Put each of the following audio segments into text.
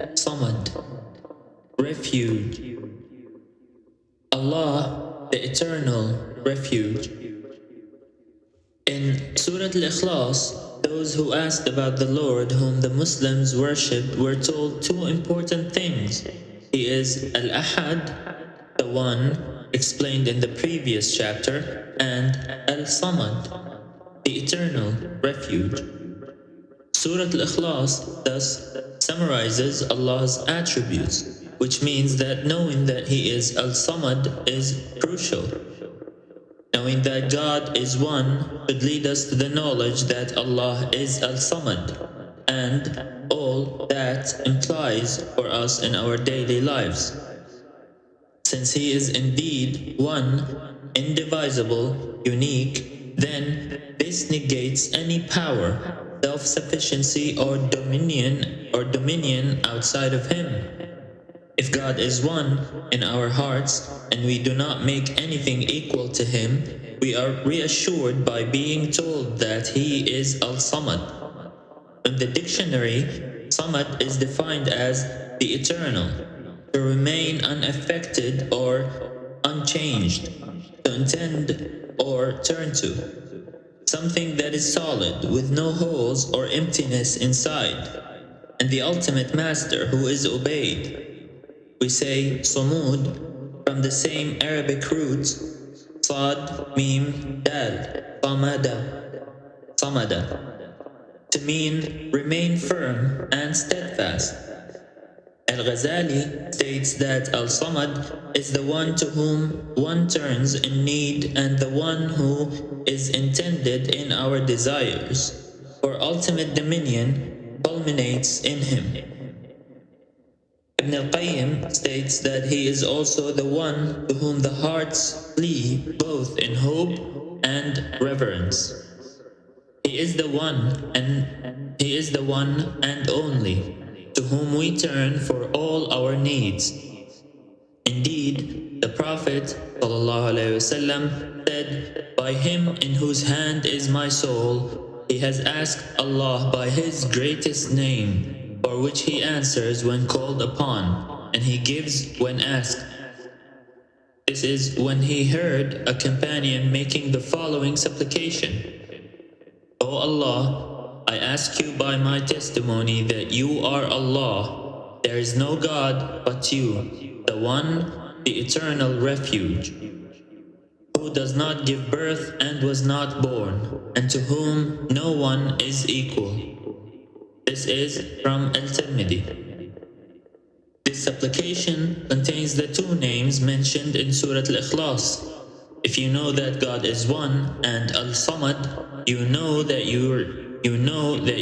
Al-Samad, Refuge. Allah, the Eternal Refuge. In Surah Al-Ikhlas, those who asked about the Lord whom the Muslims worshipped were told two important things. He is Al-Ahad, the one explained in the previous chapter, and Al-Samad, the Eternal Refuge. Surah Al-Ikhlas thus summarizes Allah's attributes, which means that knowing that He is Al-Samad is crucial. Knowing that God is one should lead us to the knowledge that Allah is Al-Samad and all that implies for us in our daily lives. Since He is indeed one, indivisible, unique, then this negates any power, self-sufficiency or dominion outside of Him. If God is one in our hearts and we do not make anything equal to Him, we are reassured by being told that He is Al-Samad. In the dictionary, Samad is defined as the eternal, to remain unaffected or unchanged, to intend or turn to. Something that is solid, with no holes or emptiness inside, and the ultimate master who is obeyed. We say Sumud from the same Arabic roots, Sad, Mim, Dal, Samada, to mean remain firm and steadfast. Al-Ghazali states that Al-Samad is the one to whom one turns in need and the one who is intended in our desires, for ultimate dominion culminates in Him. Ibn al-Qayyim states that He is also the one to whom the hearts flee both in hope and reverence. He is the one and only to whom we turn for all our needs. Indeed, the Prophet ﷺ said, "By Him in whose hand is my soul, he has asked Allah by His greatest name, for which He answers when called upon, and He gives when asked." This is when he heard a companion making the following supplication: "O Allah, I ask you by my testimony that you are Allah. There is no God but you, the one, the eternal refuge, who does not give birth and was not born, and to whom no one is equal." This is from Al-Tirmidhi. This supplication contains the two names mentioned in Surah Al-Ikhlas. If you know that God is one and Al-Samad, you know that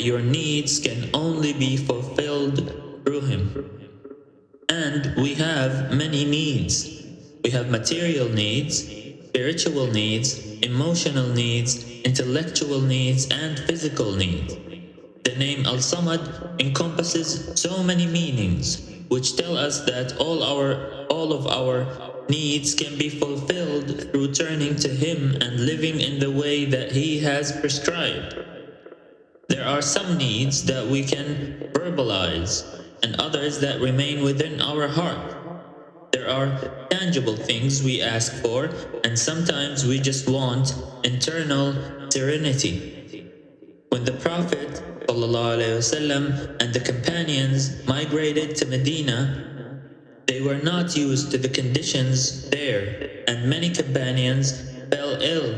your needs can only be fulfilled through Him. And we have many needs. We have material needs, spiritual needs, emotional needs, intellectual needs, and physical needs. The name Al-Samad encompasses so many meanings, which tell us that all of our needs can be fulfilled through turning to Him and living in the way that He has prescribed. There are some needs that we can verbalize, and others that remain within our heart. There are tangible things we ask for, and sometimes we just want internal serenity. When the Prophet ﷺ and the companions migrated to Medina, they were not used to the conditions there, and many companions fell ill.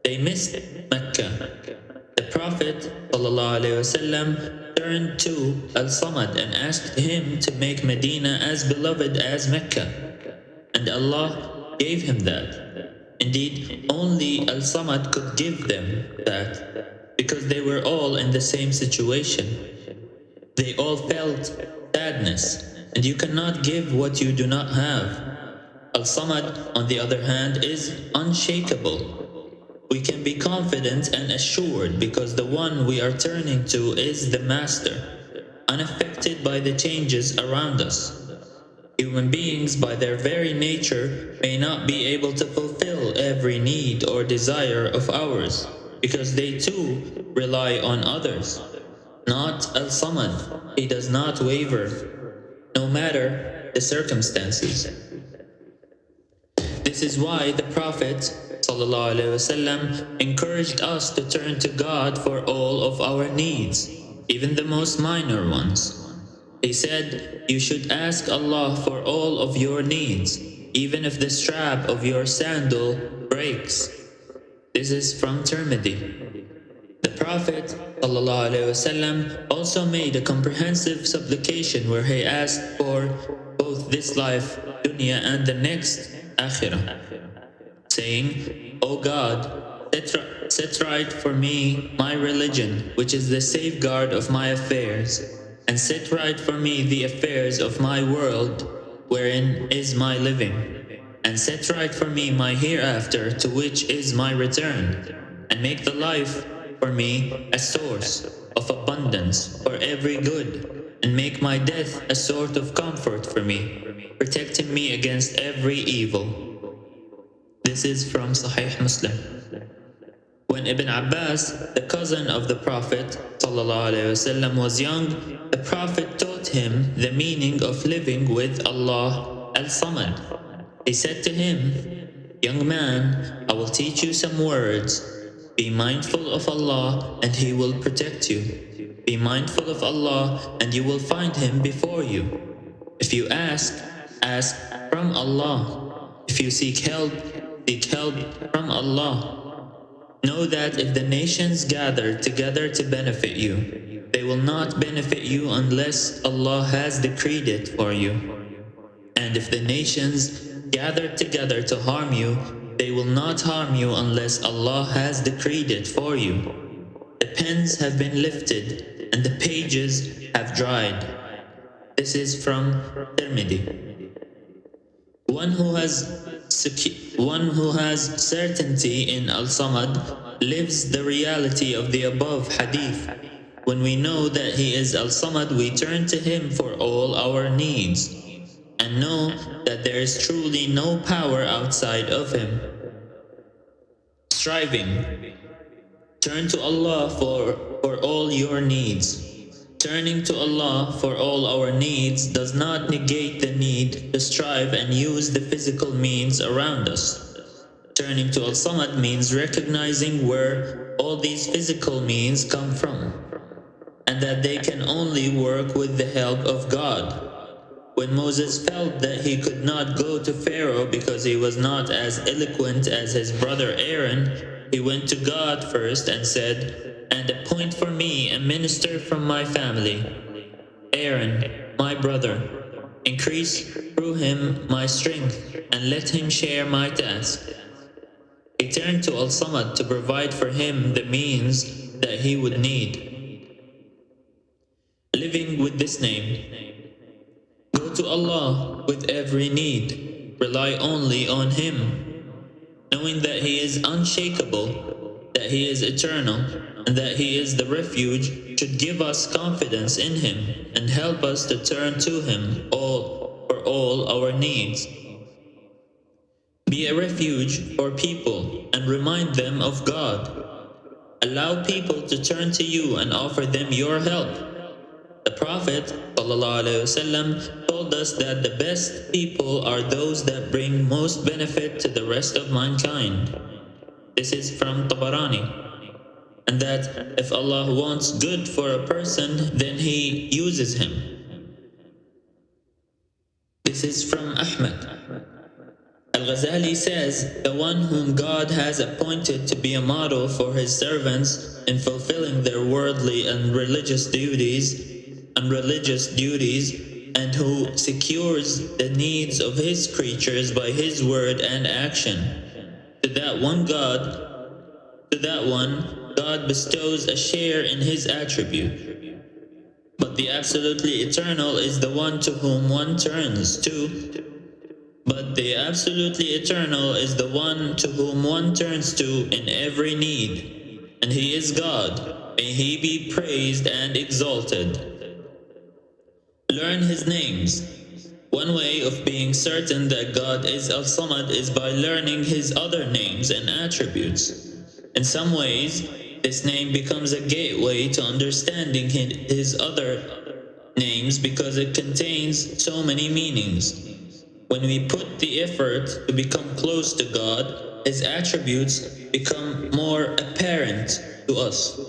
They missed Mecca. The Prophet ﷺ turned to Al-Samad and asked him to make Medina as beloved as Mecca, and Allah gave him that. Indeed, only Al-Samad could give them that, because they were all in the same situation. They all felt sadness, and you cannot give what you do not have. Al-Samad, on the other hand, is unshakable. We can be confident and assured because the one we are turning to is the Master, unaffected by the changes around us. Human beings, by their very nature, may not be able to fulfill every need or desire of ours, because they too rely on others. not Al-Samad. He does not waver, no matter the circumstances. This is why the Prophet ﷺ encouraged us to turn to God for all of our needs, even the most minor ones. He said, "You should ask Allah for all of your needs, even if the strap of your sandal breaks." This is from Tirmidhi. The Prophet ﷺ also made a comprehensive supplication where he asked for both this life, dunya, and the next, akhirah, saying, "O God, set right for me my religion, which is the safeguard of my affairs, and set right for me the affairs of my world, wherein is my living, and set right for me my hereafter, to which is my return, and make the life for me a source of abundance for every good, and make my death a sort of comfort for me, protecting me against every evil." This is from Sahih Muslim. When Ibn Abbas, the cousin of the Prophet ﷺ, was young, the Prophet taught him the meaning of living with Allah Al-Samad. He said to him, "Young man, I will teach you some words. Be mindful of Allah and He will protect you. Be mindful of Allah and you will find Him before you. If you ask from Allah. If you seek help from Allah. Know that if the nations gather together to benefit you, they will not benefit you unless Allah has decreed it for you. And if the nations gather together to harm you, they will not harm you unless Allah has decreed it for you. The pens have been lifted and the pages have dried." This is from Tirmidhi. One who has certainty in Al-Samad lives the reality of the above hadith. When we know that He is Al-Samad, we turn to Him for all our needs, and know that there is truly no power outside of Him. Striving. Turn to Allah for all your needs. Turning to Allah for all our needs does not negate the need to strive and use the physical means around us. Turning to Al-Samad means recognizing where all these physical means come from, and that they can only work with the help of God. When Moses felt that he could not go to Pharaoh because he was not as eloquent as his brother Aaron, he went to God first and said, "And appoint for me a minister from my family, Aaron, my brother. Increase through him my strength and let him share my task." He turned to Al-Samad to provide for him the means that he would need. Living with this name. Go to Allah with every need. Rely only on Him, knowing that He is unshakable, that He is eternal, and that He is the refuge, should give us confidence in Him and help us to turn to Him for all our needs. Be a refuge for people and remind them of God. Allow people to turn to you and offer them your help. The Prophet ﷺ told us that the best people are those that bring most benefit to the rest of mankind. This is from Tabarani. And that if Allah wants good for a person, then He uses him. This is from Ahmad. Al-Ghazali says, "The one whom God has appointed to be a model for His servants in fulfilling their worldly and religious duties, and who secures the needs of His creatures by His word and action. To that one God bestows a share in His attribute. But the absolutely eternal is the one to whom one turns to. In every need, and He is God. May He be praised and exalted." Learn His names. One way of being certain that God is Al-Samad is by learning His other names and attributes. In some ways, This name becomes a gateway to understanding his other names because it contains so many meanings. When we put the effort to become close to God, His attributes become more apparent to us.